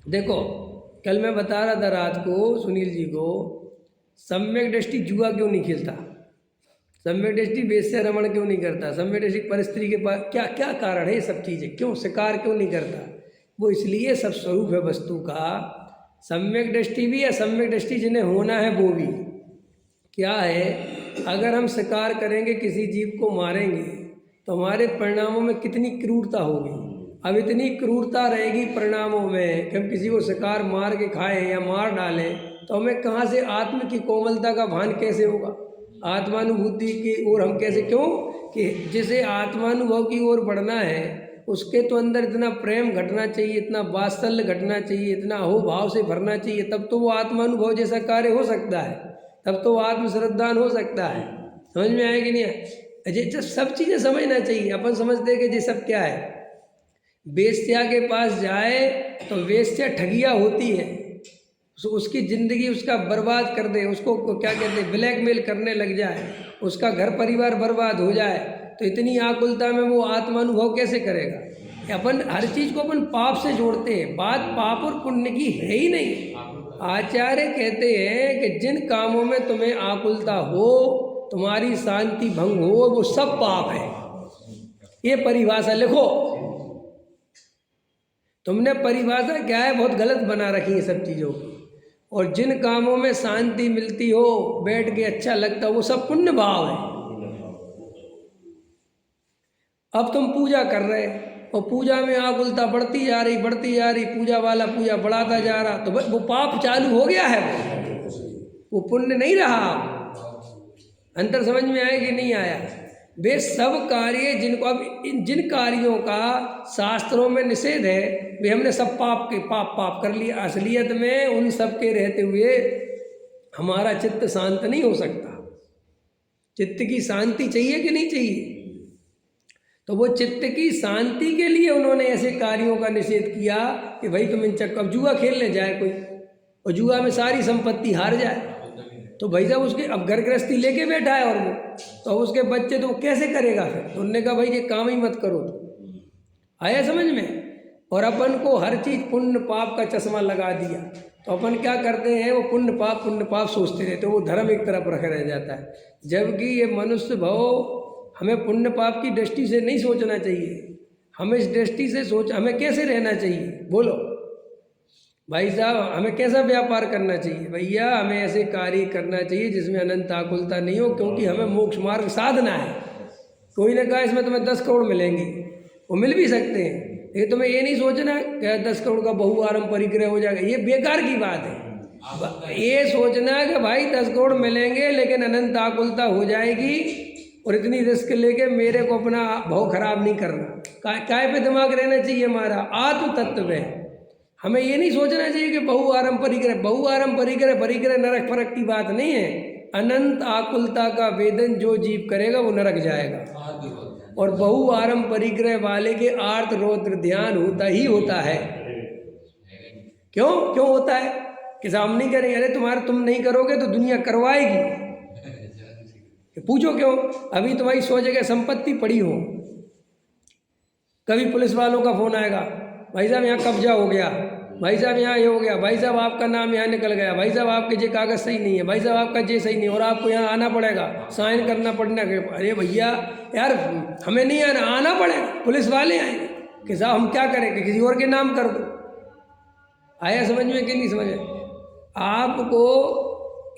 देखो, कल मैं बता रहा था रात को सुनील जी को, सम्यक दृष्टि जुआ क्यों नहीं खेलता, सम्यक दृष्टि वेश्या रमण क्यों नहीं करता, सम्यक दृष्टि परस्त्री के पास क्या क्या कारण है, ये सब चीज़ें क्यों, शिकार क्यों नहीं करता, वो इसलिए सब स्वरूप है वस्तु का। सम्यक दृष्टि भी या सम्यक दृष्टि जिन्हें होना है वो भी क्या है, अगर हम शिकार करेंगे किसी जीव को मारेंगे तो हमारे परिणामों में कितनी क्रूरता होगी। अब इतनी क्रूरता रहेगी परिणामों में कि हम किसी को शिकार मार के खाएं या मार डालें तो हमें कहाँ से आत्म की कोमलता का भान कैसे होगा, आत्मानुभूति की ओर हम कैसे, क्यों कि जिसे आत्मानुभव की ओर बढ़ना है उसके तो अंदर इतना प्रेम घटना चाहिए, इतना वात्सल्य घटना चाहिए, इतना अहोभाव से भरना चाहिए, तब तो वो आत्मानुभव जैसा कार्य हो सकता है, तब तो आत्मश्रद्धान हो सकता है। समझ में आएगी नहीं है, जब सब चीज़ें समझना चाहिए। अपन समझते हैं कि ये सब क्या है, वेश्या के पास जाए तो वेश्या ठगिया होती है, उसकी ज़िंदगी उसका बर्बाद कर दे, उसको क्या कहते हैं ब्लैकमेल करने लग जाए, उसका घर परिवार बर्बाद हो जाए, तो इतनी आकुलता में वो आत्मानुभव कैसे करेगा। अपन हर चीज़ को अपन पाप से जोड़ते हैं, बात पाप और पुण्य की है ही नहीं। आचार्य कहते हैं कि जिन कामों में तुम्हें आकुलता हो, तुम्हारी शांति भंग हो, वो सब पाप है। ये परिभाषा लिखो, तुमने परिभाषा क्या है बहुत गलत बना रखी है सब चीज़ों की। और जिन कामों में शांति मिलती हो, बैठ के अच्छा लगता हो, वो सब पुण्य भाव है। अब तुम पूजा कर रहे और पूजा में आकुलता बढ़ती जा रही पूजा वाला पूजा बढ़ाता जा रहा, तो वो पाप चालू हो गया है, वो पुण्य नहीं रहा। अंतर समझ में आया कि नहीं आया। वे सब कार्य जिनको अब जिन कार्यों का शास्त्रों में निषेध है वे हमने सब पाप कर लिया। असलियत में उन सब के रहते हुए हमारा चित्त शांत नहीं हो सकता। चित्त की शांति चाहिए कि नहीं चाहिए, तो वो चित्त की शांति के लिए उन्होंने ऐसे कार्यों का निषेध किया कि भाई तुम इन चक्कर, अब जुआ खेलने जाए कोई और जुआ में सारी संपत्ति हार जाए तो भाई साहब उसके अब घर गृहस्थी लेके बैठा है और वो तो उसके बच्चे तो कैसे करेगा फिर। तो उन्होंने कहा भाई ये काम ही मत करो। तो आया समझ में। और अपन को हर चीज़ पुण्य पाप का चश्मा लगा दिया, तो अपन क्या करते हैं, वो पुण्य पाप सोचते रहते, वो धर्म एक तरफ रख रह जाता है। जबकि ये मनुष्य भाव हमें पुण्य पाप की दृष्टि से नहीं सोचना चाहिए, हमें इस दृष्टि से हमें कैसे रहना चाहिए। बोलो भाई साहब, हमें कैसा व्यापार करना चाहिए। भैया हमें ऐसे कार्य करना चाहिए जिसमें अनंत आकुलता नहीं हो, क्योंकि हमें मोक्ष मार्ग साधना है। कोई ने कहा इसमें तुम्हें 10 करोड़ मिलेंगे, वो मिल भी सकते हैं, लेकिन तुम्हें ये नहीं सोचना कि 10 करोड़ का बहुआरंभ परिग्रह हो जाएगा, ये बेकार की बात है। ये सोचना कि भाई 10 करोड़ मिलेंगे लेकिन अनंत आकुलता हो जाएगी और इतनी रिस्क लेके मेरे को अपना भाव खराब नहीं करना। काय पे दिमाग रहना चाहिए हमारा, आत्म तत्व है। हमें ये नहीं सोचना चाहिए कि बहुआरंभ परिग्रह नरक फरक की बात नहीं है। अनंत आकुलता का वेदन जो जीव करेगा वो नरक जाएगा, और बहुआरंभ परिग्रह वाले के आर्त रौद्र ध्यान होता ही होता है। क्यों होता है कि हम नहीं करेंगे, अरे तुम नहीं करोगे तो दुनिया करवाएगी। पूछो क्यों। अभी तुम्हारी 100 जगह संपत्ति पड़ी हो, कभी पुलिस वालों का फोन आएगा, भाई साहब यहाँ कब्जा हो गया, भाई साहब यहाँ ये हो गया, भाई साहब आपका नाम यहाँ निकल गया, भाई साहब आपके ये कागज़ सही नहीं है, भाई साहब आपका ये सही नहीं और आपको यहाँ आना पड़ेगा, साइन करना पड़ना। अरे भैया यार हमें नहीं आना पड़ेगा, पुलिस वाले आएंगे कि साहब हम क्या करेंगे, किसी और के नाम कर दो। आया समझ में कि नहीं समझ। आपको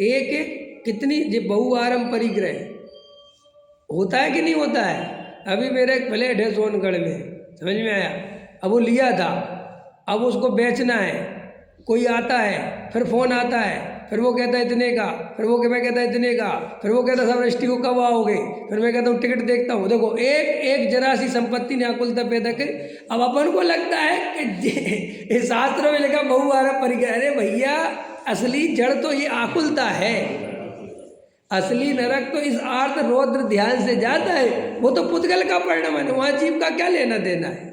एक एक कितनी ये बहुआरंभ परिग्रह होता है कि नहीं होता है। अभी मेरा एक फ्लैट है सोनगढ़ में, समझ में आया। अब वो लिया था, अब उसको बेचना है, कोई आता है, फिर फ़ोन आता है, फिर वो कहता है इतने का, फिर वो मैं कहता है इतने का, फिर वो कहता है सब रजिस्ट्री को कब आओगे, फिर मैं कहता हूँ टिकट देखता हूँ। देखो एक जरा सी संपत्ति ने आकुलता पैदा कर। अब अपन को लगता है कि शास्त्रों में लिखा बहुआरंभ परिग्रह। अरे भैया असली जड़ तो ये आकुलता है, असली नरक तो इस आर्त रौद्र ध्यान से जाता है। वो तो पुद्गल का परिणाम है, वहाँ जीव का क्या लेना देना है।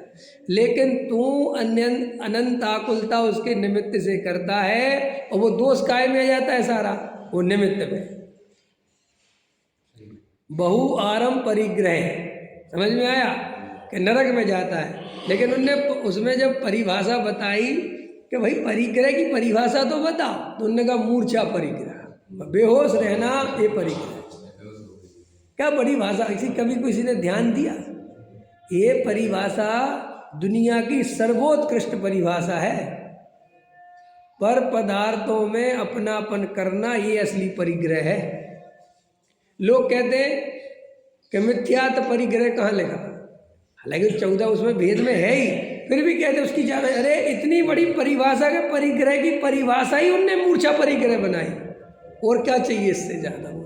लेकिन तू अनंत आकुलता उसके निमित्त से करता है और वो दोष काय में आ जाता है सारा, वो निमित्त में। बहुआरंभ परिग्रह समझ में आया कि नरक में जाता है। लेकिन उनने उसमें जब परिभाषा बताई कि भाई परिग्रह की परिभाषा तो बताओ। तो उन्होंने कहा मूर्छा परिग्रह, बेहोश रहना ये परिग्रह। क्या परिभाषा, कभी किसी ने ध्यान दिया? ये परिभाषा दुनिया की सर्वोत्कृष्ट परिभाषा है। पर पदार्थों में अपनापन करना ये असली परिग्रह है। लोग कहते हैं कि मिथ्यात्व परिग्रह कहाँ लिखा, हालांकि 14 उसमें भेद में है ही, फिर भी कहते उसकी ज़्यादा, अरे इतनी बड़ी परिभाषा के परिग्रह की परिभाषा ही उनने मूर्छा परिग्रह बनाई, और क्या चाहिए इससे ज़्यादा।